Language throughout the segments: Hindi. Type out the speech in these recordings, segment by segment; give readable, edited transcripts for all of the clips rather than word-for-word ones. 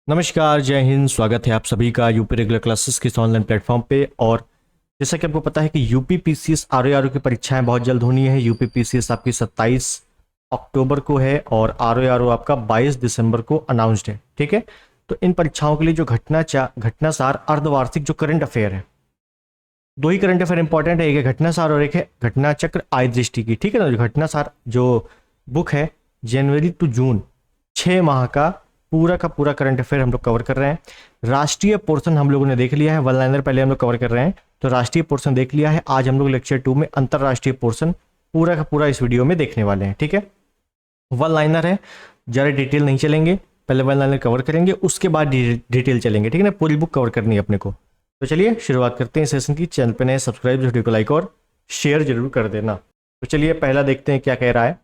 नमस्कार, जय हिंद। स्वागत है आप सभी का यूपी रेगुलर क्लासेस के इस ऑनलाइन प्लेटफॉर्म पे। और जैसा कि आपको पता है कि यूपी पीसीएस आरओ की परीक्षाएं बहुत जल्द होनी है। यूपी पीसीएस आपकी 27 अक्टूबर को है और आरओ आपका 22 दिसंबर को अनाउंस्ड है। ठीक है, तो इन परीक्षाओं के लिए जो घटनासार अर्धवार्षिक जो करंट अफेयर है, दो ही करंट अफेयर इंपॉर्टेंट है, एक है घटनासार और एक है घटना चक्र आय दृष्टि की। ठीक है ना, जो घटनासार जो बुक है जनवरी टू जून 6 माह का पूरा करंट अफेयर हम लोग कवर कर रहे हैं। राष्ट्रीय पोर्शन हम लोगों ने देख लिया है, वन लाइनर पहले हम लोग कवर कर रहे हैं, तो राष्ट्रीय पोर्शन देख लिया है। आज हम लोग लेक्चर 2 में अंतरराष्ट्रीय पोर्शन पूरा का पूरा इस वीडियो में देखने वाले हैं। ठीक है, वन लाइनर है, ज़्यादा डिटेल नहीं चलेंगे, पहले वन लाइनर कवर करेंगे, उसके बाद डिटेल चलेंगे। ठीक है ना, पूरी बुक कवर करनी है अपने को। तो चलिए शुरुआत करते हैं सेशन की। चैनल पे नए सब्सक्राइब, वीडियो को लाइक और शेयर जरूर कर देना। तो चलिए पहला देखते हैं क्या कह रहा है।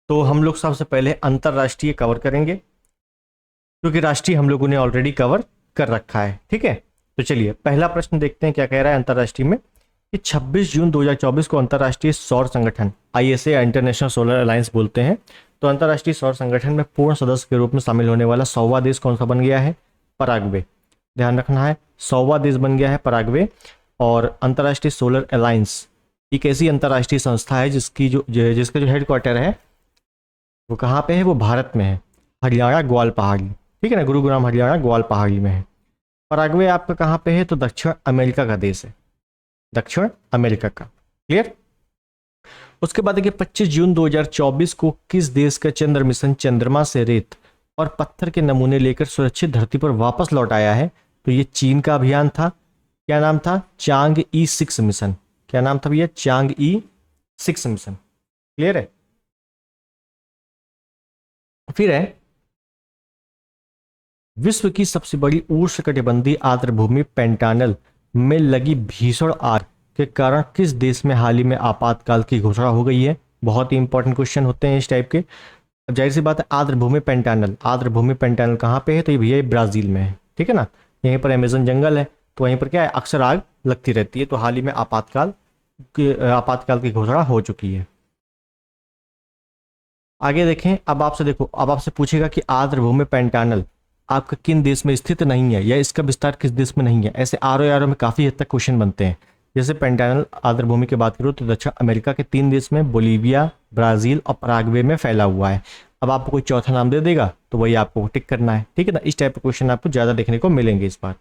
तो हम लोग सबसे पहले अंतरराष्ट्रीय कवर करेंगे, क्योंकि राष्ट्रीय हम लोगों ने ऑलरेडी कवर कर रखा है। ठीक है, तो चलिए पहला प्रश्न देखते हैं क्या कह रहा है अंतरराष्ट्रीय में कि 26 जून 2024 को अंतरराष्ट्रीय सौर संगठन ISA इंटरनेशनल सोलर अलायंस बोलते हैं। तो अंतरराष्ट्रीय सौर संगठन में पूर्ण सदस्य के रूप में शामिल होने वाला 100वां देश कौन सा बन गया है? पराग्वे। ध्यान रखना है, 100वां देश बन गया है पराग्वे। और अंतरराष्ट्रीय सोलर अलायंस एक ऐसी अंतरराष्ट्रीय संस्था है जिसका जो हेडक्वार्टर है वो कहाँ पे है? वो भारत में है, हरियाणा ग्वाल पहाड़ी। ठीक है ना, गुरुग्राम हरियाणा ग्वाल पहाड़ी में है। पराग्वे आपका कहाँ पे है? तो दक्षिण अमेरिका का देश है, दक्षिण अमेरिका का। क्लियर। उसके बाद देखिए 25 जून 2024 को किस देश का चंद्र मिशन चंद्रमा से रेत और पत्थर के नमूने लेकर सुरक्षित धरती पर वापस लौट आया है? तो ये चीन का अभियान था। क्या नाम था? चांग-ई 6 मिशन। क्या नाम था भैया? चांग-ई 6 मिशन। क्लियर है। फिर है विश्व की सबसे बड़ी उष्णकटिबंधीय आर्द्रभूमि पेंटानल में लगी भीषण आग के कारण किस देश में हाल ही में आपातकाल की घोषणा हो गई है? बहुत ही इंपॉर्टेंट क्वेश्चन होते हैं इस टाइप के। अब जाहिर सी बात है, आर्द्रभूमि पेंटानल कहाँ पे है? तो ये भैया ब्राजील में है। ठीक है ना, यहीं पर अमेजन जंगल है, तो वहीं पर क्या है, अक्सर आग लगती रहती है। तो हाल ही में आपातकाल की घोषणा हो चुकी है। आगे देखें, अब आपसे पूछेगा कि आर्द्रभूमि पेंटानल आपका किन देश में स्थित नहीं है या इसका विस्तार किस देश में नहीं है। ऐसे आरओ में काफी हद तक क्वेश्चन बनते हैं। जैसे पेंटानल आर्द्रभूमि की बात करूँ तो दक्षिण अमेरिका के 3 देश में, बोलीविया, ब्राजील और पराग्वे में फैला हुआ है। अब आपको कोई चौथा नाम दे देगा तो वही आपको टिक करना है। ठीक है ना, इस टाइप के क्वेश्चन आपको ज्यादा देखने को मिलेंगे इस बार।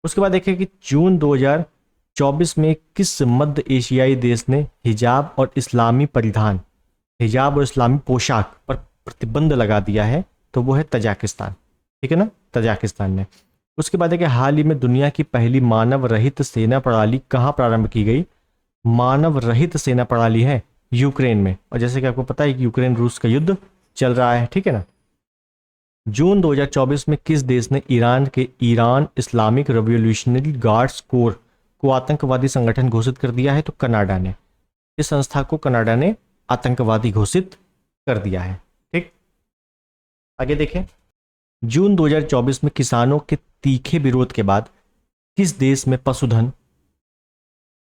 उसके बाद देखिए कि जून 2024 में किस मध्य एशियाई देश ने हिजाब और इस्लामी पोशाक पर प्रतिबंध लगा दिया है? तो वो है तजाकिस्तान। ठीक है ना, तजाकिस्तान ने। उसके बाद है कि हाल ही में दुनिया की पहली मानव रहित सेना प्रणाली कहाँ प्रारंभ की गई? मानव रहित सेना प्रणाली है यूक्रेन में। और जैसे कि आपको पता है कि यूक्रेन रूस का युद्ध चल रहा है। ठीक है ना। जून 2024 में किस देश ने Iran Islamic revolutionary guards core को आतंकवादी संगठन घोषित कर दिया है? तो कनाडा ने। इस संस्था को कनाडा ने आतंकवादी घोषित कर दिया है। ठीक, आगे देखें। जून 2024 में किसानों के तीखे विरोध के बाद किस देश में पशुधन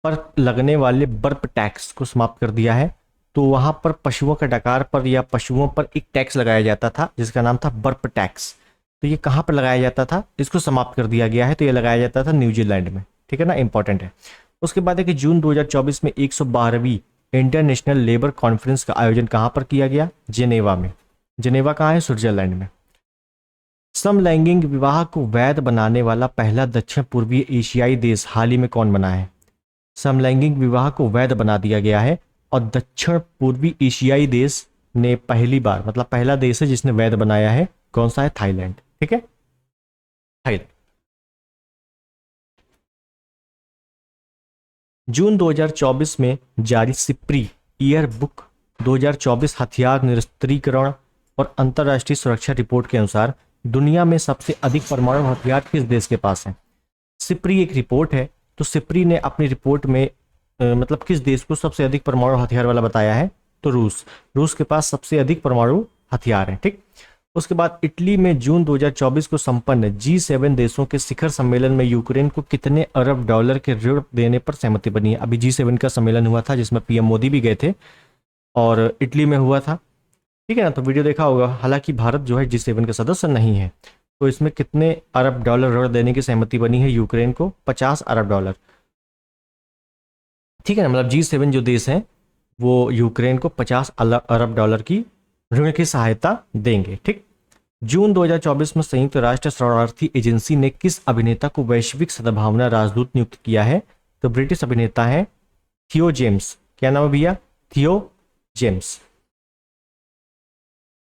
पर लगने वाले बर्प टैक्स को समाप्त कर दिया है? तो वहां पर पशुओं का डकार पर या पशुओं पर एक टैक्स लगाया जाता था जिसका नाम था बर्प टैक्स। तो ये कहां पर लगाया जाता था? इसको समाप्त कर दिया गया है। तो ये लगाया जाता था न्यूजीलैंड में। ठीक है ना, इंपॉर्टेंट है। उसके बाद है कि जून 2024 में 112वीं इंटरनेशनल लेबर कॉन्फ्रेंस का आयोजन कहां पर किया गया? जेनेवा में। जेनेवा कहाँ है? स्विट्जरलैंड में। समलैंगिक विवाह को वैध बनाने वाला पहला दक्षिण पूर्वी एशियाई देश हाल ही में कौन बना है? समलैंगिक विवाह को वैध बना दिया गया है और दक्षिण पूर्वी एशियाई देश ने पहली बार, मतलब पहला देश है जिसने वैध बनाया है। कौन सा है? थाईलैंड। ठीक है, थाईलैंड। जून 2024 में जारी सिप्री ईयर बुक 2024 हथियार निरस्त्रीकरण और अंतरराष्ट्रीय सुरक्षा रिपोर्ट के अनुसार दुनिया में सबसे अधिक परमाणु हथियार किस देश के पास है? सिप्री एक रिपोर्ट है, तो सिप्री ने अपनी रिपोर्ट में मतलब किस देश को सबसे अधिक परमाणु हथियार वाला बताया है? तो रूस के पास सबसे अधिक परमाणु हथियार है। ठीक, उसके बाद इटली में जून 2024 को संपन्न G7 देशों के शिखर सम्मेलन में यूक्रेन को कितने अरब डॉलर के ऋण देने पर सहमति बनी है? अभी G7 का सम्मेलन हुआ था जिसमें PM मोदी भी गए थे और इटली में हुआ था। ठीक है ना। तो वीडियो देखा होगा। हालांकि भारत जो है G7 का सदस्य नहीं है। तो इसमें कितने अरब डॉलर ऋण देने की सहमति बनी है यूक्रेन को? 50 अरब डॉलर। ठीक है ना, मतलब G7 जो देश हैं वो यूक्रेन को 50 अरब डॉलर की ऋण की सहायता देंगे। ठीक। जून 2024 में संयुक्त राष्ट्र शरणार्थी एजेंसी ने किस अभिनेता को वैश्विक सद्भावना राजदूत नियुक्त किया है? तो ब्रिटिश अभिनेता है थियो जेम्स। क्या नाम है भैया? थियो जेम्स।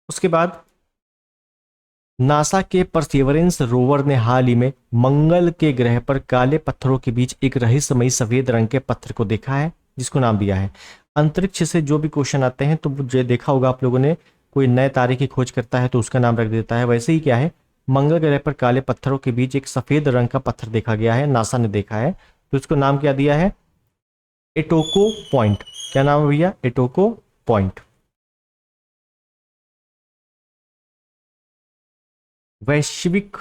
उसके बाद नासा के परसेवरेंस रोवर ने हाल ही में मंगल के ग्रह पर काले पत्थरों के बीच एक रहस्यमयी सफेद रंग के पत्थर को देखा है, जिसको नाम दिया है। अंतरिक्ष से जो भी क्वेश्चन आते हैं तो जो देखा होगा आप लोगों ने, कोई नए तारे की खोज करता है तो उसका नाम रख देता है। वैसे ही क्या है, मंगल ग्रह पर काले पत्थरों के बीच एक सफेद रंग का पत्थर देखा गया है, नासा ने देखा है, तो इसको नाम क्या दिया है? एटोको पॉइंट। क्या नाम है भैया? एटोको पॉइंट। वैश्विक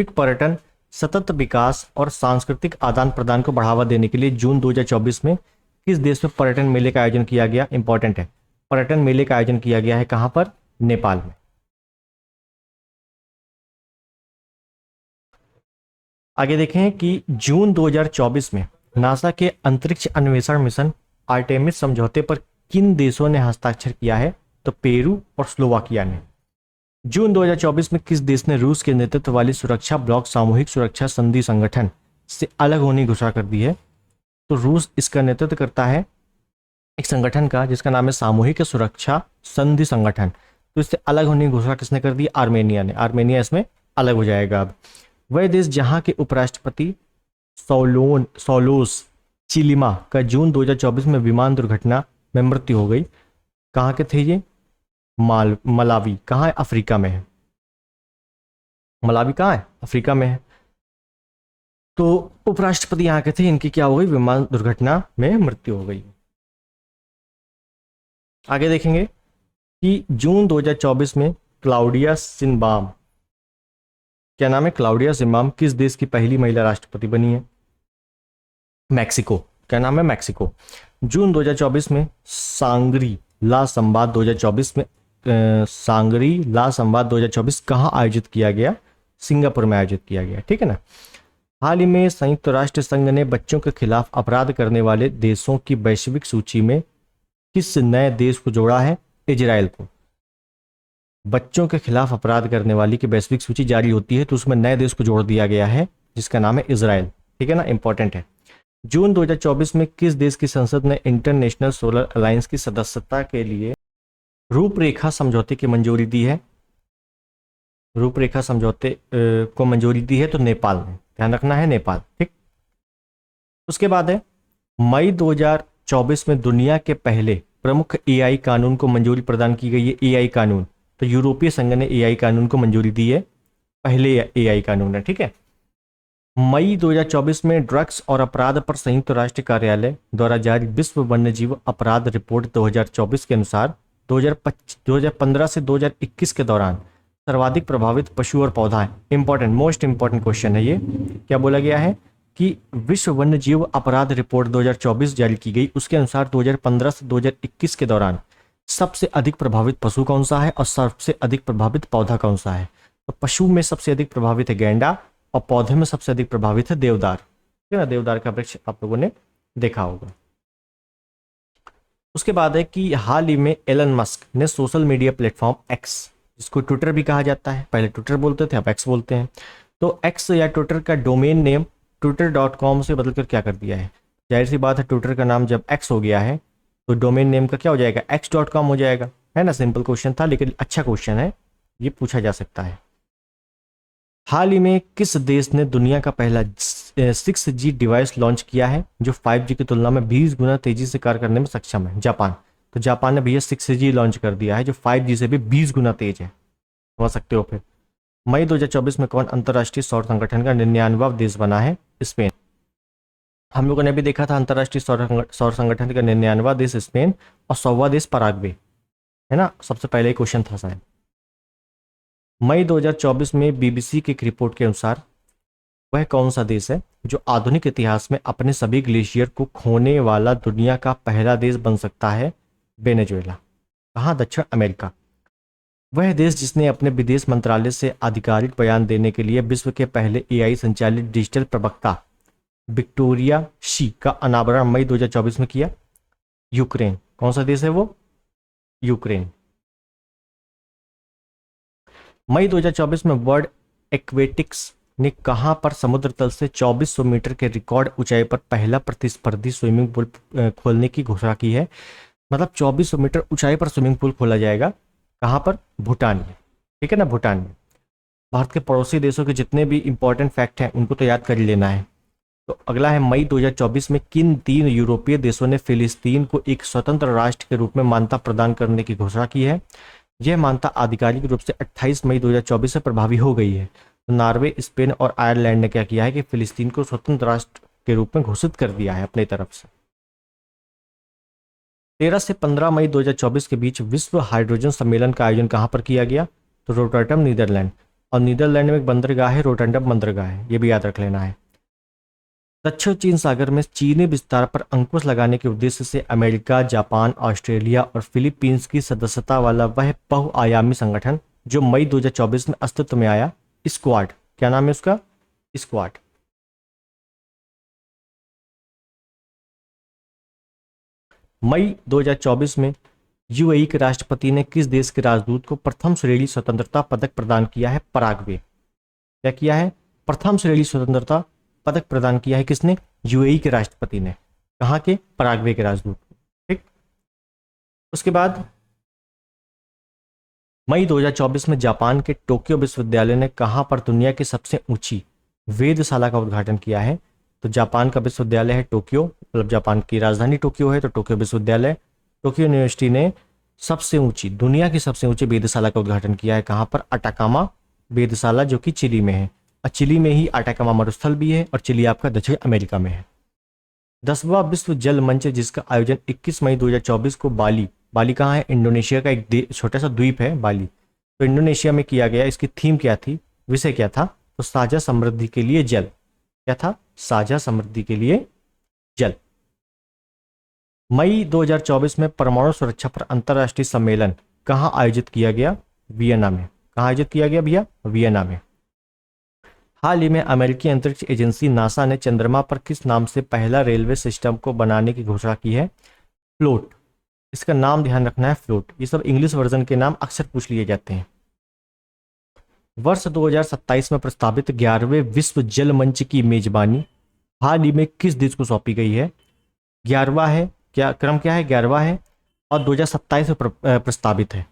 पर्यटन, सतत विकास और सांस्कृतिक आदान प्रदान को बढ़ावा देने के लिए जून 2024 में किस देश में पर्यटन मेले का आयोजन किया गया? इंपॉर्टेंट है, पर्यटन मेले का आयोजन किया गया है कहां पर? नेपाल में। आगे देखें कि जून 2024 में नासा के अंतरिक्ष अन्वेषण मिशन आर्टेमिस समझौते पर किन देशों ने हस्ताक्षर किया है? तो पेरू और स्लोवाकिया ने। जून 2024 में किस देश ने रूस के नेतृत्व वाली सुरक्षा ब्लॉक सामूहिक सुरक्षा संधि संगठन से अलग होने की घोषणा कर दी है? तो रूस इसका नेतृत्व करता है एक संगठन का जिसका नाम है सामूहिक सुरक्षा संधि संगठन। तो इससे अलग होने की घोषणा किसने कर दी? आर्मेनिया ने। आर्मेनिया इसमें अलग हो जाएगा। अब वह देश जहां के उपराष्ट्रपति सौलोस चिलिमा का जून 2024 में विमान दुर्घटना में मृत्यु हो गई, कहाँ के थे ये? मलावी। कहाँ है? अफ्रीका में है। मलावी कहाँ है? अफ्रीका में है। तो उपराष्ट्रपति यहाँ के थे, इनकी क्या हो गई? विमान दुर्घटना में मृत्यु हो गई। आगे देखेंगे कि जून 2024 में क्लाउडिया सिनबाम, क्या नाम है? क्लाउडिया सिनबाम किस देश की पहली महिला राष्ट्रपति बनी है? मैक्सिको। क्या नाम है? मैक्सिको। जून 2024 में सांगरी ला संवाद 2024 में सांगरी ला संवाद 2024 कहाँ आयोजित किया गया? सिंगापुर में आयोजित किया गया। ठीक है ना। हाल ही में संयुक्त राष्ट्र संघ ने बच्चों के खिलाफ अपराध करने वाले देशों की वैश्विक सूची में किस नए देश को जोड़ा है? इजराइल को। बच्चों के खिलाफ अपराध करने वाली की वैश्विक सूची जारी होती है तो उसमें नए देश को जोड़ दिया गया है जिसका नाम है इजराइल। ठीक है ना, इंपॉर्टेंट है। जून 2024 में किस देश की संसद ने इंटरनेशनल सोलर अलायंस की सदस्यता के लिए रूपरेखा समझौते की मंजूरी दी है? रूपरेखा समझौते को मंजूरी दी है तो नेपाल ने। ध्यान रखना है, नेपाल। ठीक। उसके बाद है मई 2024 में दुनिया के पहले प्रमुख एआई कानून को मंजूरी प्रदान की गई है। एआई कानून, तो यूरोपीय संघ ने एआई कानून को मंजूरी दी है, पहले एआई कानून है। ठीक है। मई 2024 में ड्रग्स और अपराध पर संयुक्त राष्ट्र कार्यालय द्वारा जारी विश्व वन्यजीव अपराध रिपोर्ट 2024 के अनुसार 2015 से 2021 के दौरान सर्वाधिक प्रभावित पशु और पौधा है। इंपॉर्टेंट, मोस्ट इंपॉर्टेंट क्वेश्चन है ये। क्या बोला गया है कि विश्व वन्यजीव अपराध रिपोर्ट 2024 जारी की गई, उसके अनुसार 2015 से 2021 के दौरान सबसे अधिक प्रभावित पशु कौन सा है और सबसे अधिक प्रभावित पौधा कौन सा है? तो पशु में सबसे अधिक प्रभावित है गैंडा और पौधे में सबसे अधिक प्रभावित है देवदार। ठीक है ना, देवदार का वृक्ष आप लोगों ने देखा होगा। उसके बाद है कि हाल ही में एलन मस्क ने सोशल मीडिया प्लेटफॉर्म एक्स, जिसको ट्विटर भी कहा जाता है, पहले ट्विटर बोलते थे अब एक्स बोलते हैं, तो एक्स या ट्विटर का डोमेन नेम twitter.com से बदलकर क्या कर दिया है? जाहिर सी बात है, ट्विटर का नाम जब एक्स हो गया है तो डोमेन नेम का क्या हो जाएगा? x.com हो जाएगा। है ना, सिंपल क्वेश्चन था लेकिन अच्छा क्वेश्चन है, ये पूछा जा सकता है। हाल ही में किस देश ने दुनिया का पहला 6G डिवाइस लॉन्च किया है जो 5G की तुलना में 20 गुना तेजी से कार्य करने में सक्षम है? जापान। तो जापान ने भैया 6G लॉन्च कर दिया है जो 5G से भी 20 गुना तेज है, समझ सकते हो। फिर मई 2024 में कौन अंतर्राष्ट्रीय सौर संगठन का 99वां देश बना है? स्पेन। हम लोगों ने भी देखा था अंतर्राष्ट्रीय सौर संगठन का 99वां देश स्पेन और 100वां देश पराग्वे, है ना, सबसे पहले क्वेश्चन था शायद। मई 2024 में बीबीसी की एक रिपोर्ट के अनुसार वह कौन सा देश है जो आधुनिक इतिहास में अपने सभी ग्लेशियर को खोने वाला दुनिया का पहला देश बन सकता है? वेनेजुएला। कहाँ? दक्षिण अमेरिका। वह देश जिसने अपने विदेश मंत्रालय से आधिकारिक बयान देने के लिए विश्व के पहले एआई संचालित डिजिटल प्रवक्ता विक्टोरिया शी का अनावरण मई 2024 में किया? यूक्रेन। कौन सा देश है वो? यूक्रेन। मई 2024 में वर्ल्ड एक्वेटिक्स ने कहां पर समुद्र तल से 2400 मीटर के रिकॉर्ड ऊंचाई पर पहला प्रतिस्पर्धी स्विमिंग पूल खोलने की घोषणा की है? मतलब 2400 मीटर ऊंचाई पर स्विमिंग पूल खोला जाएगा। कहां पर? भूटान में। ठीक है ना, भूटान में। भारत के पड़ोसी देशों के जितने भी इंपॉर्टेंट फैक्ट हैं उनको तो याद कर ही लेना है। तो अगला है, मई 2024 में किन 3 यूरोपीय देशों ने फिलिस्तीन को एक स्वतंत्र राष्ट्र के रूप में मान्यता प्रदान करने की घोषणा की है? यह मान्यता आधिकारिक रूप से 28 मई 2024 से प्रभावी हो गई है। तो नॉर्वे, स्पेन और आयरलैंड ने क्या किया है कि फिलिस्तीन को स्वतंत्र राष्ट्र के रूप में घोषित कर दिया है अपनी तरफ से। 13 से 15 मई 2024 के बीच विश्व हाइड्रोजन सम्मेलन का आयोजन कहां पर किया गया? तो रोटरडम, नीदरलैंड। और नीदरलैंड में एक बंदरगाह है, रोटरडम बंदरगाह है, ये भी याद रख लेना है। दक्षिण चीन सागर में चीनी विस्तार पर अंकुश लगाने के उद्देश्य से अमेरिका, जापान, ऑस्ट्रेलिया और फिलीपींस की सदस्यता वाला वह बहुआयामी संगठन जो मई 2024 में अस्तित्व में आया, स्क्वाड। क्या नाम है उसका? स्क्वाड। मई 2024 में यूएई के राष्ट्रपति ने किस देश के राजदूत को प्रथम श्रेणी स्वतंत्रता पदक प्रदान किया है? पराग्वे। क्या किया है? प्रथम श्रेणी स्वतंत्रता पदक प्रदान किया है किसने? यूएई के राष्ट्रपति ने। कहाँ के? पराग्वे के राजदूत। ठीक। उसके बाद मई 2024 में जापान के टोक्यो विश्वविद्यालय ने कहां पर दुनिया की सबसे ऊंची वेधशाला का उद्घाटन किया है? तो जापान का विश्वविद्यालय है टोक्यो, मतलब जापान की राजधानी टोक्यो है तो टोक्यो विश्वविद्यालय, टोक्यो यूनिवर्सिटी ने सबसे ऊंची, दुनिया की सबसे ऊंची वेधशाला का उद्घाटन किया है। कहां पर? अटाकामा वेधशाला, जो कि चिली में है। और चिली में ही अटाकामा मरुस्थल भी है और चिली आपका दक्षिण अमेरिका में है। 10वां विश्व जल मंच जिसका आयोजन 21 मई 2024 को बाली, बाली कहाँ है? इंडोनेशिया का एक छोटा सा द्वीप है बाली, तो इंडोनेशिया में किया गया। इसकी थीम क्या थी? विषय क्या था? तो साझा समृद्धि के लिए जल। क्या था? साझा समृद्धि के लिए जल। मई 2024 में परमाणु सुरक्षा पर अंतर्राष्ट्रीय सम्मेलन कहां आयोजित किया गया? वियना में। कहां आयोजित किया गया भैया? वियना में। हाल ही में अमेरिकी अंतरिक्ष एजेंसी नासा ने चंद्रमा पर किस नाम से पहला रेलवे सिस्टम को बनाने की घोषणा की है? फ्लोट। इसका नाम ध्यान रखना है, फ्लोट। ये सब इंग्लिश वर्जन के नाम अक्सर पूछ लिए जाते हैं। वर्ष 2027 में प्रस्तावित 11वें विश्व जल मंच की मेजबानी हाल ही में किस देश को सौंपी गई है? 11वां है, क्या क्रम क्या है? 11वां है और 2027 में प्रस्तावित है।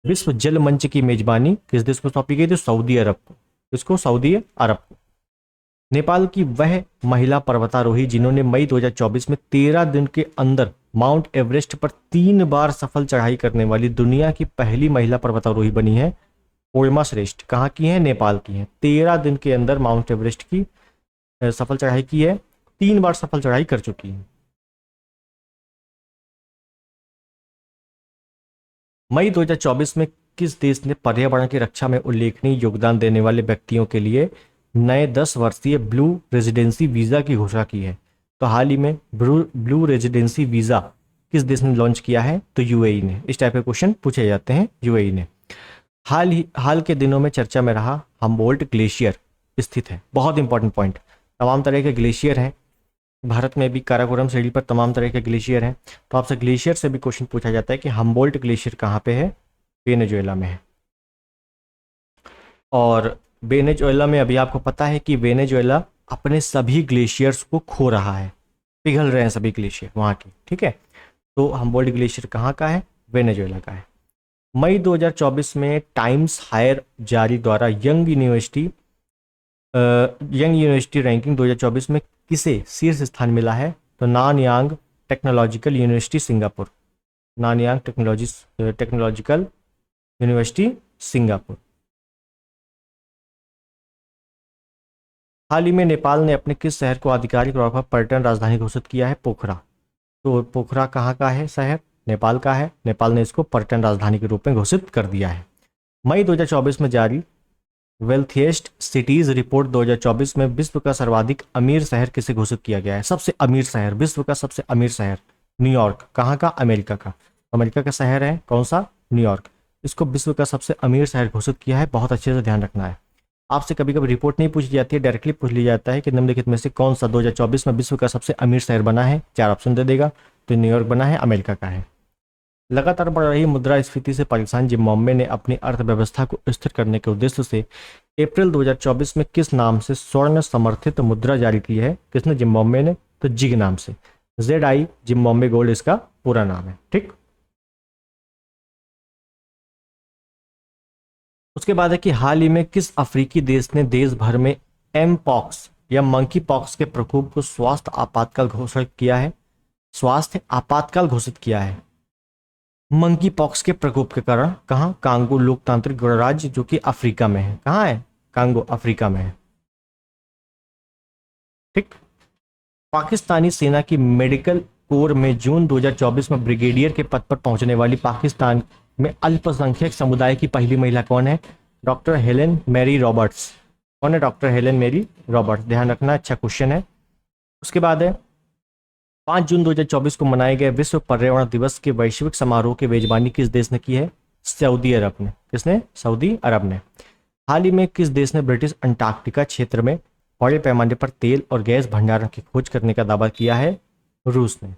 विश्व जल मंच की मेजबानी किस देश को सौंपी गई थी? सऊदी अरब को। इसको सऊदी अरब को। नेपाल की वह महिला पर्वतारोही जिन्होंने मई 2024 में 13 दिन के अंदर माउंट एवरेस्ट पर 3 बार सफल चढ़ाई करने वाली दुनिया की पहली महिला पर्वतारोही बनी है, पूर्णिमा श्रेष्ठ। कहाँ की है? नेपाल की है। 13 दिन के अंदर माउंट एवरेस्ट की सफल चढ़ाई की है, 3 बार सफल चढ़ाई कर चुकी है। मई 2024 में किस देश ने पर्यावरण की रक्षा में उल्लेखनीय योगदान देने वाले व्यक्तियों के लिए नए 10 वर्षीय ब्लू रेजिडेंसी वीजा की घोषणा की है? तो हाल ही में ब्लू रेजिडेंसी वीजा किस देश ने लॉन्च किया है? तो यूएई ने। इस टाइप के क्वेश्चन पूछे जाते हैं, यूएई ने। हाल के दिनों में चर्चा में रहा हम्बोल्ट ग्लेशियर स्थित है। बहुत इंपॉर्टेंट पॉइंट। तमाम तरह के ग्लेशियर हैं भारत में भी, काराकोरम श्रेणी पर तमाम तरह के ग्लेशियर हैं। तो आपसे ग्लेशियर से भी क्वेश्चन पूछा जाता है कि हम्बोल्ट ग्लेशियर कहाँ पे है? वेनेजुएला में है। और वेनेजुएला में अभी आपको पता है कि वेनेजुएला अपने सभी ग्लेशियर्स को खो रहा है, पिघल रहे हैं सभी ग्लेशियर वहाँ के। ठीक है, तो हम्बोल्ट ग्लेशियर कहाँ का है? वेनेजुएला का है। मई 2024 में टाइम्स हायर जारी द्वारा यंग यूनिवर्सिटी रैंकिंग 2024 में किसे शीर्ष स्थान मिला है? तो Nanyang Technological University Singapore. Nanyang Technological University Singapore. हाल ही में नेपाल ने अपने किस शहर को आधिकारिक तौर पर पर्यटन राजधानी घोषित किया है? पोखरा। तो पोखरा कहाँ का है शहर? नेपाल का है। नेपाल ने इसको पर्यटन राजधानी के रूप में घोषित कर दिया है। मई 2024 में जारी वेल्थिएस्ट सिटीज रिपोर्ट 2024 में विश्व का सर्वाधिक अमीर शहर किसे घोषित किया गया है? सबसे अमीर शहर, विश्व का सबसे अमीर शहर न्यूयॉर्क। कहाँ का? अमेरिका का। अमेरिका का शहर है कौन सा, न्यूयॉर्क। इसको विश्व का सबसे अमीर शहर घोषित किया है, बहुत अच्छे से ध्यान रखना है। आपसे कभी कभी रिपोर्ट नहीं पूछी जाती है, डायरेक्टली पूछ लिया जाता है कि निम्नलिखित में से कौन सा 2024 में विश्व का सबसे अमीर शहर बना है, 4 ऑप्शन दे देगा। तो न्यूयॉर्क बना है, अमेरिका का है। लगातार बढ़ रही मुद्रास्फीति से परेशान जिम्बाब्वे ने अपनी अर्थव्यवस्था को स्थिर करने के उद्देश्य से अप्रैल 2024 में किस नाम से स्वर्ण समर्थित मुद्रा जारी की है? किसने? जिम्बाब्वे ने। तो जिग नाम से, ZI, जिम्बाब्वे गोल्ड इसका पूरा नाम है। ठीक, उसके बाद है कि हाल ही में किस अफ्रीकी देश ने देश भर में एम पॉक्स या मंकी पॉक्स के प्रकोप को स्वास्थ्य आपातकाल घोषित किया है? स्वास्थ्य आपातकाल घोषित किया है मंकी पॉक्स के प्रकोप के कारण। कहां? कांगो लोकतांत्रिक गणराज्य, जो कि अफ्रीका में है। कहां है? कांगो, अफ्रीका में है। ठीक, पाकिस्तानी सेना की मेडिकल कोर में जून 2024 में ब्रिगेडियर के पद पर पहुंचने वाली पाकिस्तान में अल्पसंख्यक समुदाय की पहली महिला कौन है? Doctor Helen Mary Roberts. कौन है? Doctor Helen Mary Roberts. ध्यान रखना, अच्छा क्वेश्चन है। उसके बाद है 5 जून 2024 को मनाए गए विश्व पर्यावरण दिवस के वैश्विक समारोह की मेजबानी किस देश ने की है? सऊदी अरब ने। किसने? सऊदी अरब ने। हाल ही में किस देश ने ब्रिटिश अंटार्कटिका क्षेत्र में बड़े पैमाने पर तेल और गैस भंडारण की खोज करने का दावा किया है? रूस ने।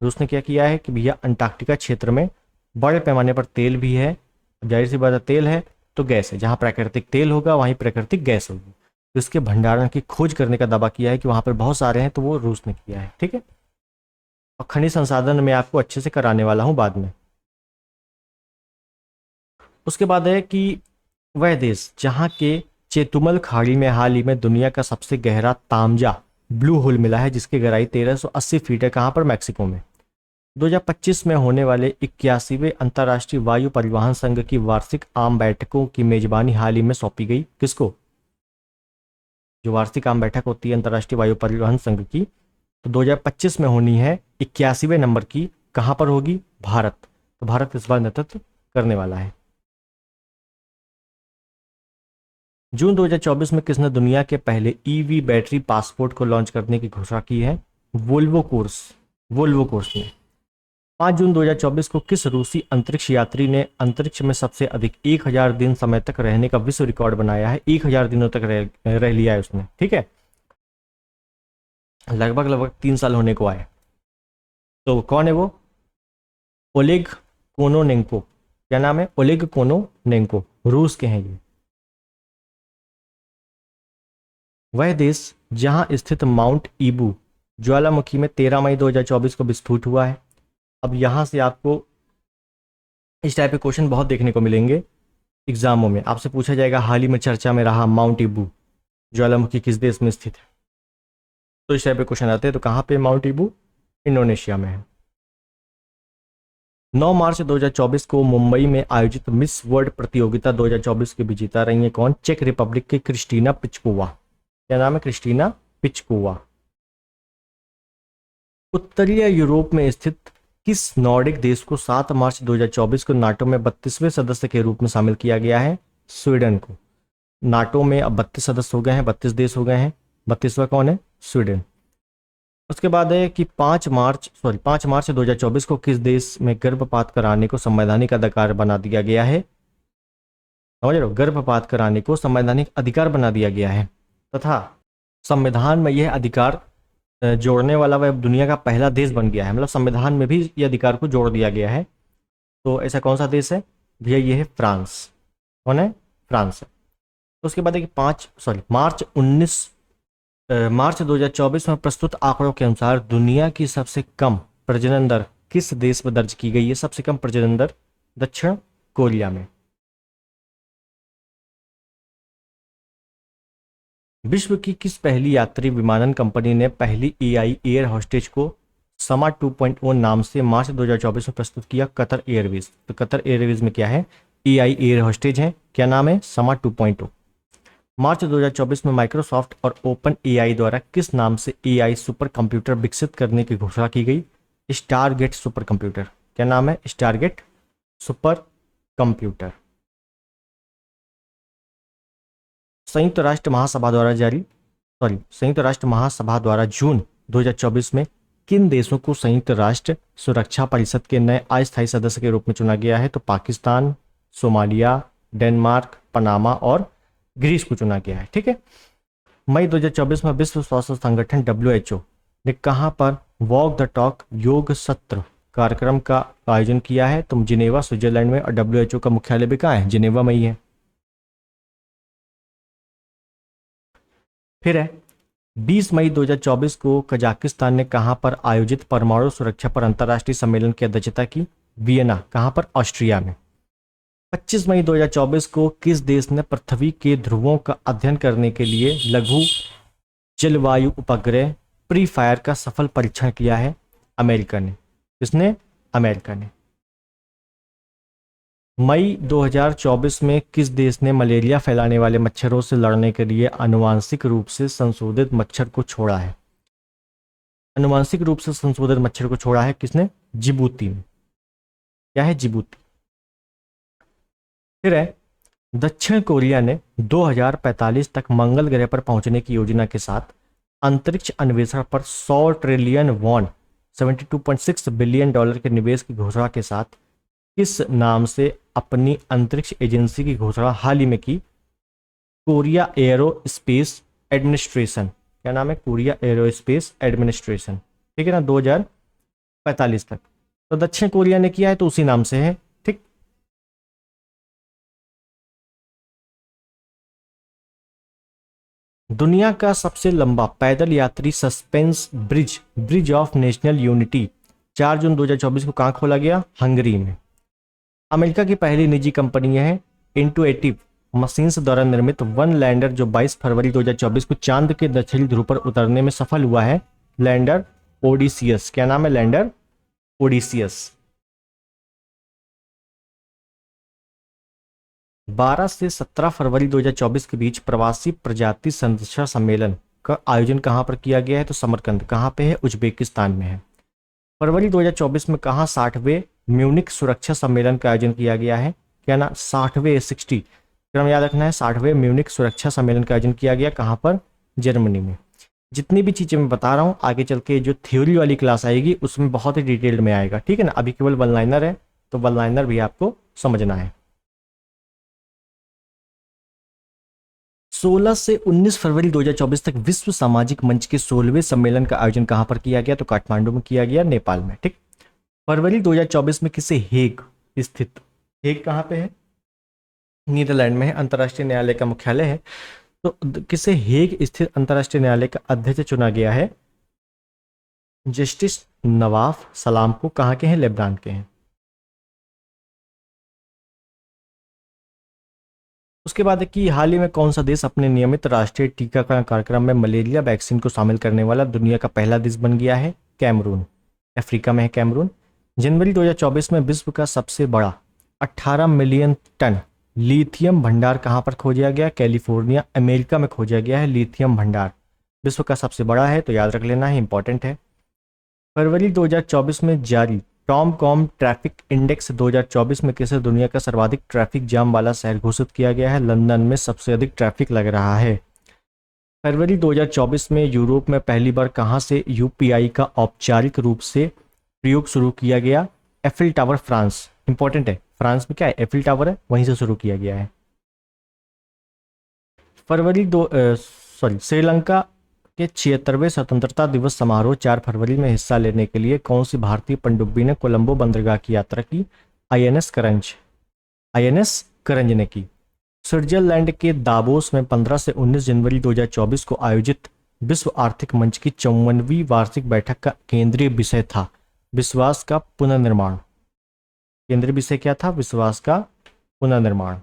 रूस ने क्या किया है कि भैया अंटार्कटिका क्षेत्र में बड़े पैमाने पर तेल भी है, जाहिर सी बात है तेल है तो गैस है, जहां प्राकृतिक तेल होगा वहीं प्राकृतिक गैस होगी, तो इसके भंडारण की खोज करने का दावा किया है कि वहां पर बहुत सारे हैं, तो वो रूस ने किया है। ठीक है, और खनिज संसाधन में आपको अच्छे से कराने वाला हूं बाद में। उसके बाद है कि वह देश जहां के चेतुमल खाड़ी में हाल ही में दुनिया का सबसे गहरा तामजा ब्लू होल मिला है, जिसकी गहराई 1380 फीट है। कहां पर? मैक्सिको में। 2025 में होने वाले 81वें अंतर्राष्ट्रीय वायु परिवहन संघ की वार्षिक आम बैठकों की मेजबानी हाल ही में सौंपी गई किसको? जो वार्षिक आम बैठक होती है अंतर्राष्ट्रीय वायु परिवहन संघ की, तो 2025 में होनी है, 81वें नंबर की। कहां पर होगी? भारत। तो भारत इस बार नेतृत्व करने वाला है। जून 2024 में किसने दुनिया के पहले ईवी बैटरी पासपोर्ट को लॉन्च करने की घोषणा की है? Volvo course. वोल्वो कोर्स ने। 5 जून 2024 को किस रूसी अंतरिक्ष यात्री ने अंतरिक्ष में सबसे अधिक 1000 दिन समय तक रहने का विश्व रिकॉर्ड बनाया है? 1000 दिनों तक रह लिया है उसने। ठीक है, लगभग लगभग 3 साल होने को आए। तो कौन है वो? Oleg Kononenko. क्या नाम है? ओलेग कोनोनेंको, रूस के हैं ये। वह देश जहां स्थित माउंट ईबू ज्वालामुखी में 13 मई 2024 को विस्फोट हुआ है। अब यहां से आपको इस टाइप के क्वेश्चन बहुत देखने को मिलेंगे एग्जामों में। आपसे पूछा जाएगा हाल ही में चर्चा में रहा माउंट ईबू ज्वालामुखी किस देश में स्थित है? तो इस टाइप के क्वेश्चन आते हैं। तो कहां पे माउंट ईबू? इंडोनेशिया में है। 9 मार्च 2024 को मुंबई में आयोजित मिस वर्ल्ड प्रतियोगिता 2024 की विजेता रही है कौन? चेक रिपब्लिक की क्रिस्टीना पिचकोवा। क्या नाम है? क्रिस्टीना पिचकोवा। उत्तरीय यूरोप में स्थित किस नॉर्डिक देश को 7 मार्च 2024 को नाटो में 32वें सदस्य के रूप में शामिल किया गया है? स्वीडन को। नाटो में अब 32 सदस्य हो गए हैं, 32 देश हो गए हैं। 32वां कौन है? स्वीडन। उसके बाद है कि 5 मार्च 2024 को किस देश में गर्भपात कराने को संवैधानिक अधिकार बना दिया गया है? समझ रहे हो? गर्भपात कराने को संवैधानिक अधिकार बना दिया गया है, तथा संविधान में यह अधिकार जोड़ने वाला वह दुनिया का पहला देश बन गया है। मतलब संविधान में भी यह अधिकार को जोड़ दिया गया है। तो ऐसा कौन सा देश है भैया? ये है फ्रांस। कौन है? फ्रांस है। उसके बाद है कि मार्च 2024 में प्रस्तुत आंकड़ों के अनुसार दुनिया की सबसे कम प्रजनन दर किस देश में दर्ज की गई है? सबसे कम प्रजनन दर दक्षिण कोरिया में। विश्व की किस पहली यात्री विमानन कंपनी ने पहली एआई एयर होस्टेज को समा 2.0 नाम से मार्च 2024 में प्रस्तुत किया? Qatar Airways. तो कतर एयरवेज में क्या है? एआई एयर होस्टेज है। क्या नाम है? समा 2.0। मार्च 2024 में माइक्रोसॉफ्ट और ओपन एआई द्वारा किस नाम से एआई सुपर कंप्यूटर विकसित करने की घोषणा की गई? Stargate super computer. क्या नाम है? Stargate super computer. संयुक्त राष्ट्र महासभा द्वारा जून 2024 में किन देशों को संयुक्त राष्ट्र सुरक्षा परिषद के नए अस्थायी सदस्य के रूप में चुना गया है? तो पाकिस्तान, सोमालिया, डेनमार्क, पनामा और ग्रीस को चुना गया है। ठीक है। मई 2024 में विश्व स्वास्थ्य संगठन WHO ने कहां पर वॉक द टॉक योग सत्र कार्यक्रम का आयोजन किया है? तो जिनेवा स्विट्जरलैंड में, और WHO का मुख्यालय भी कहाँ है? जिनेवा में ही है। फिर है 20 मई 2024 को कजाकिस्तान ने कहां पर आयोजित परमाणु सुरक्षा पर अंतर्राष्ट्रीय सम्मेलन की अध्यक्षता की? वियना, कहां पर? ऑस्ट्रिया में। 25 मई 2024 को किस देश ने पृथ्वी के ध्रुवों का अध्ययन करने के लिए लघु जलवायु उपग्रह प्री फायर का सफल परीक्षण किया है? अमेरिका ने। किसने? अमेरिका ने। मई 2024 में किस देश ने मलेरिया फैलाने वाले मच्छरों से लड़ने के लिए आनुवांशिक रूप से संशोधित मच्छर को छोड़ा है? आनुवांशिक रूप से संशोधित मच्छर को छोड़ा है किसने? जिबूती ने। क्या है? जिबूती। फिर है दक्षिण कोरिया ने 2045 तक मंगल ग्रह पर पहुंचने की योजना के साथ अंतरिक्ष अन्वेषण पर 100 ट्रिलियन वॉन $72.6 बिलियन के निवेश की घोषणा के साथ किस नाम से अपनी अंतरिक्ष एजेंसी की घोषणा हाल ही में की? Korea arrow space administration. क्या नाम है? Korea arrow space administration. ठीक है ना, 2045 तक। तो दक्षिण कोरिया ने किया है तो उसी नाम से है। ठीक। दुनिया का सबसे लंबा पैदल यात्री suspense bridge of national unity 4 जून 2024 को कहां खोला गया? हंगरी में। अमेरिका की पहली निजी कंपनी है इंटुएटिव मशीन्स द्वारा निर्मित वन लैंडर जो 22 फरवरी 2024 को चांद के दक्षिणी ध्रुव पर उतरने में सफल हुआ है, लैंडर ओडिसियस। क्या नाम है? Lander Odysseus. 12 से 17 फरवरी 2024 के बीच प्रवासी प्रजाति संरक्षण सम्मेलन का आयोजन कहां पर किया गया है? तो समरकंद। कहां पे है? उज्बेकिस्तान में है। फरवरी 2024 में कहां 60वें म्यूनिक सुरक्षा सम्मेलन का आयोजन किया गया है? क्या ना? 60वें 60 क्रम याद रखना है। 60वें म्यूनिक सुरक्षा सम्मेलन का आयोजन किया गया कहां पर? जर्मनी में। जितनी भी चीजें मैं बता रहा हूं आगे चल के जो थ्योरी वाली क्लास आएगी उसमें बहुत ही डिटेल्ड में आएगा। ठीक है ना, अभी केवल वन लाइनर है तो वन लाइनर भी आपको समझना है। 16 से 19 फरवरी 2024 तक विश्व सामाजिक मंच के 16वें सम्मेलन का आयोजन कहां पर किया गया? तो काठमांडू में किया गया, नेपाल में। ठीक। फरवरी 2024 में किसे हेग स्थित, हेग कहां पे है? नीदरलैंड में है, अंतर्राष्ट्रीय न्यायालय का मुख्यालय है। तो किसे हेग स्थित अंतर्राष्ट्रीय न्यायालय का अध्यक्ष चुना गया है? जस्टिस नवाफ सलाम को। कहां के हैं? लेबनान के हैं। उसके बाद कि हाल ही में कौन सा देश अपने नियमित राष्ट्रीय टीकाकरण कार्यक्रम में मलेरिया वैक्सीन को शामिल करने वाला दुनिया का पहला देश बन गया है? कैमरून। अफ्रीका में है कैमरून। जनवरी 2024 में विश्व का सबसे बड़ा 18 मिलियन टन लिथियम भंडार कहां पर खोजा गया? कैलिफोर्निया, अमेरिका में खोजा गया है लिथियम भंडार। विश्व का सबसे बड़ा है तो याद रख लेना है, इंपॉर्टेंट है। फरवरी 2024 में जारी टॉमकॉम ट्रैफिक इंडेक्स 2024 में किसे दुनिया का सर्वाधिक ट्रैफिक जाम वाला शहर घोषित किया गया है? लंदन में सबसे अधिक ट्रैफिक लग रहा है। फरवरी 2024 में यूरोप में पहली बार कहां से यूपीआई का औपचारिक रूप से प्रयोग शुरू किया गया? Eiffel tower, France. इंपॉर्टेंट है, फ्रांस में क्या है? एफिल टावर है, वहीं से शुरू किया गया है। श्रीलंका के 76वें स्वतंत्रता दिवस समारोह 4 फरवरी में हिस्सा लेने के लिए कौन सी भारतीय पनडुब्बी ने कोलंबो बंदरगाह की यात्रा की? आईएनएस करंज ने की। स्विट्जरलैंड के दावोस में 15 से 19 जनवरी 2024 को आयोजित विश्व आर्थिक मंच की 54वीं वार्षिक बैठक का केंद्रीय विषय था विश्वास का पुनर्निर्माण। केंद्रीय विषय क्या था? विश्वास का पुनर्निर्माण।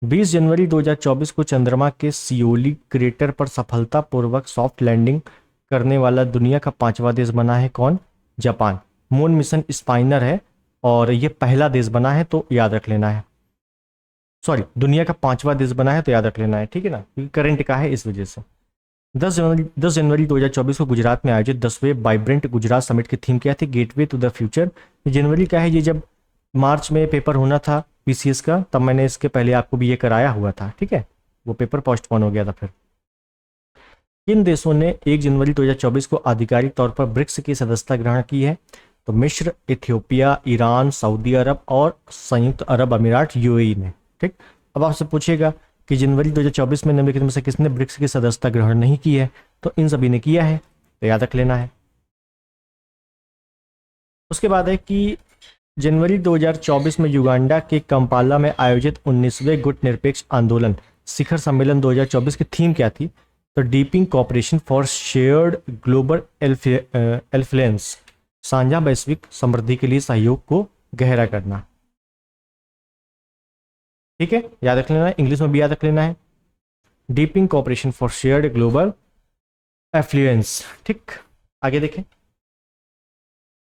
20 जनवरी 2024 को चंद्रमा के सियोली क्रेटर पर सफलतापूर्वक सॉफ्ट लैंडिंग करने वाला दुनिया का 5वां देश बना है कौन? जापान। मून मिशन स्पाइनर है और यह पहला देश बना है तो याद रख लेना है। दुनिया का 5वां देश बना है तो याद रख लेना है। ठीक है ना, क्योंकि करंट का है इस वजह से। 10 जनवरी 2024 को गुजरात में आयोजित 10वें वाइब्रेंट गुजरात समिट की थीम क्या थी? Gateway to the future. जनवरी का है, ये जब मार्च में पेपर होना था पीसीएस का तब मैंने इसके पहले आपको भी ये कराया हुआ था। ठीक है, वो पेपर पोस्टपोन हो गया था। फिर किन देशों ने 1 जनवरी 2024 को आधिकारिक तौर पर ब्रिक्स की सदस्यता ग्रहण की है? तो मिस्र, इथियोपिया, ईरान, सऊदी अरब और संयुक्त अरब अमीरात यूएई ने। ठीक, अब आपसे पूछेगा कि जनवरी 2024 में निम्नलिखित में से किसने ब्रिक्स की सदस्यता ग्रहण नहीं की है? तो इन सभी ने किया है, तो याद रख लेना है। उसके बाद है कि जनवरी 2024 में युगांडा के कंपाला में आयोजित 19वें गुट निरपेक्ष आंदोलन शिखर सम्मेलन 2024 की थीम क्या थी? तो deepening cooperation for shared global influence, साझा वैश्विक समृद्धि के लिए सहयोग को गहरा करना। ठीक है, याद रख लेना है, इंग्लिश में भी याद रख लेना है, deepening cooperation for shared global affluence. ठीक, आगे देखें।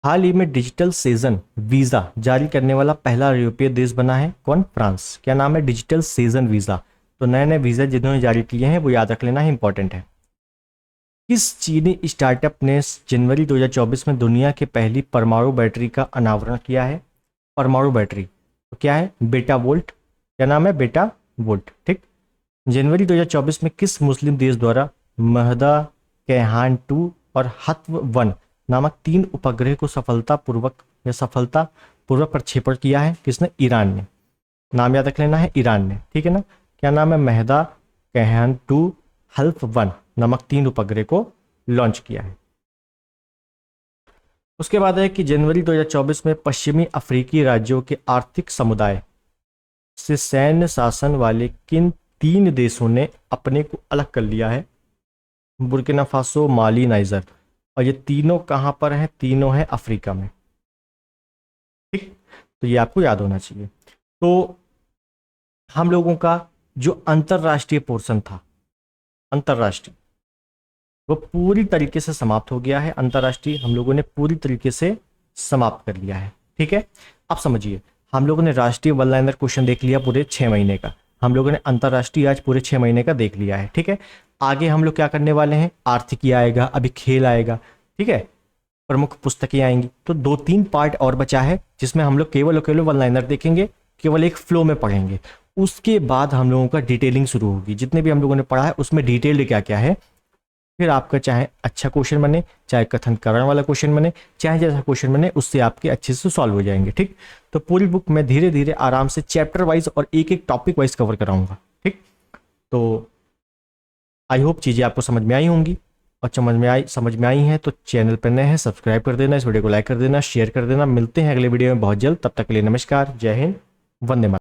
हाल ही में डिजिटल सेजन वीजा जारी करने वाला पहला यूरोपीय देश बना है कौन? फ्रांस। क्या नाम है? Digital Schezwan visa. तो नए नए वीजा जिन्होंने जारी किए हैं वो याद रख लेना है, इंपॉर्टेंट है। किस चीनी स्टार्टअप ने जनवरी 2024 में दुनिया की पहली परमाणु बैटरी का अनावरण किया है? परमाणु बैटरी तो क्या है? बेटा वोल्ट। क्या नाम है? बेटा वोल्ट। ठीक, जनवरी 2024 में किस मुस्लिम देश द्वारा महदा, कैहान 2 और हत्व 1 नामक 3 उपग्रह को सफलतापूर्वक प्रक्षेपण किया है? किसने? ईरान ने। नाम याद रख लेना है, ईरान ने। ठीक है ना। क्या नाम है? महदा, कैहान 2, हल्फ 1 नामक 3 उपग्रह को लॉन्च किया है। उसके बाद है कि जनवरी 2024 में पश्चिमी अफ्रीकी राज्यों के आर्थिक समुदाय से सैन्य शासन वाले किन 3 देशों ने अपने को अलग कर लिया है? बुर्किना फासो, माली, नाइजर। और ये तीनों कहां पर हैं? तीनों हैं अफ्रीका में। ठीक, तो ये आपको याद होना चाहिए। तो हम लोगों का जो अंतरराष्ट्रीय पोर्शन था, अंतरराष्ट्रीय, वो पूरी तरीके से समाप्त हो गया है। अंतरराष्ट्रीय हम लोगों ने पूरी तरीके से समाप्त कर लिया है। ठीक है, अब समझिए, हम लोगों ने राष्ट्रीय वन लाइनर क्वेश्चन देख लिया पूरे 6 महीने का, हम लोगों ने अंतरराष्ट्रीय आज पूरे 6 महीने का देख लिया है। ठीक है, आगे हम लोग क्या करने वाले हैं? आर्थिकी आएगा, अभी खेल आएगा, ठीक है, प्रमुख पुस्तकें आएंगी। तो 2-3 पार्ट और बचा है जिसमें हम लोग केवल और केवल वन लाइनर देखेंगे, केवल एक फ्लो में पढ़ेंगे। उसके बाद हम लोगों का डिटेलिंग शुरू होगी। जितने भी हम लोगों ने पढ़ा है उसमें डिटेल्ड क्या क्या है, फिर आपका चाहे अच्छा क्वेश्चन बने, चाहे कथन करण वाला क्वेश्चन बने, चाहे जैसा क्वेश्चन बने, उससे आपके अच्छे से सॉल्व हो जाएंगे। ठीक, तो पूरी बुक में धीरे धीरे आराम से चैप्टर वाइज और एक एक टॉपिक वाइज कवर कराऊंगा। ठीक, तो आई होप चीज़ें आपको समझ में आई होंगी, और समझ में आई हैं तो चैनल पर नए हैं सब्सक्राइब कर देना, इस वीडियो को लाइक कर देना, शेयर कर देना। मिलते हैं अगले वीडियो में बहुत जल्द, तब तक के लिए नमस्कार, जय हिंद, वंदे मातरम।